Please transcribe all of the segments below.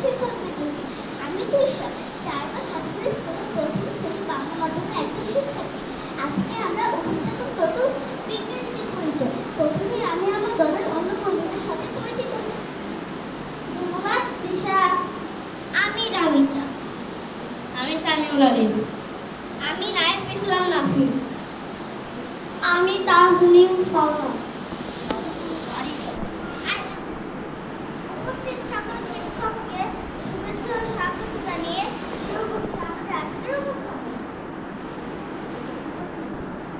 শিক্ষক বিদ্যার্থী। আমি তিশা, 4 হাতিপুর স্কুলের প্রথম শ্রেণী বাংলা মাধ্যমের একজন শিক্ষার্থী। আজকে আমরা উপস্থাপন করব বিজ্ঞানীদের পরিচয়। প্রথমে আমি আমার দলের অন্য বন্ধুদের সাথে পরিচিত হই। ধন্যবাদ তিশা। আমি রামিসা। আমি সামিউল আলিম। আমি নায়েব ইসলাম নাফিস। আমি তাসনিম ফারহান। উপস্থিত সকল শিক্ষককে শুভেচ্ছা ও স্বাগত জানিয়ে শুরু করছি আমাদের আজকের উপস্থাপনা।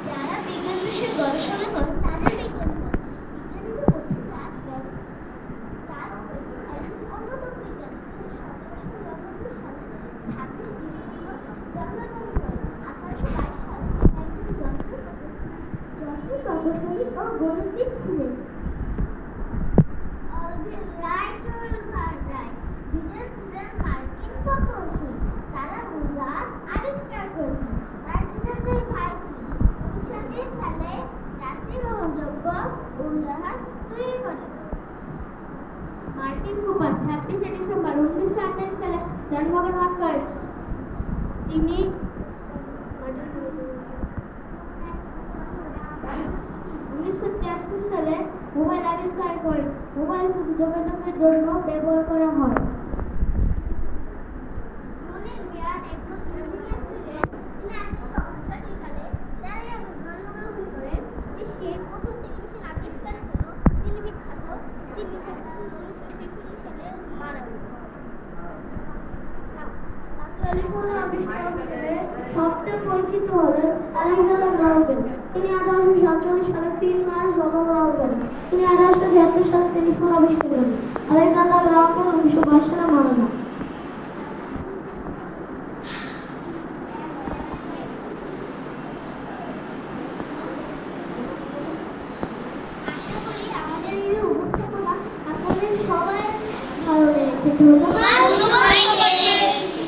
যারা বিজ্ঞান বিষয়ে গবেষণা করেন তাদের বিজ্ঞান বিজ্ঞানীদের মধ্যে একজন অন্যতম বিজ্ঞানী। তিনি 1799 সালে 26 ডিসেম্বর জন্মগ্রহণ করেন। 1822 সালে একজন যন্ত্র প্রকৌশলী ও গণিতবিদ ছিলেন। মার্কিন প্রকৌশলী। তারা উল্লাস আবিষ্কার করেছেন। তার দুজন ভাই ছিলেন। 1903 সালে যাত্রী বহনযোগ্য উড়োজাহাজ তৈরি করেন। মার্টিন কুপার 26 ডিসেম্বর 1928 সালে জন্মগ্রহণ করেন। তিনি 1973 সালে মোবাইল আবিষ্কার করেন। মোবাইল শুধু যোগাযোগের জন্য ব্যবহার করা হয়। জুনিয়র মিয়ার একজন ইঞ্জিনিয়ার ছিলেন। তিনি 1888 সালে 4 আগস্ট জন্মগ্রহণ করেন। বিশ্বের প্রথম টেলিভিশন আবিষ্কারের জন্য তিনি বিখ্যাত। তিনি 1966 সালে মারা যান। টেলিফোন আবিষ্কার করে সবচেয়ে পরিচিত হলেন আলেকজান্ডার গ্রাহাম বেল। তিনি 1847 সালে 3 মার্চ জন্মগ্রহণ করেন। তিনি 1876 সালে টেলিফোন আবিষ্কার করেন। আলেকজান্ডার গ্রাহাম বেল 1922 সালে মারা যান। আশা করি আমাদের এই উপস্থাপনা আপনাদের সবাই ভালো লেগেছে। ধন্যবাদ।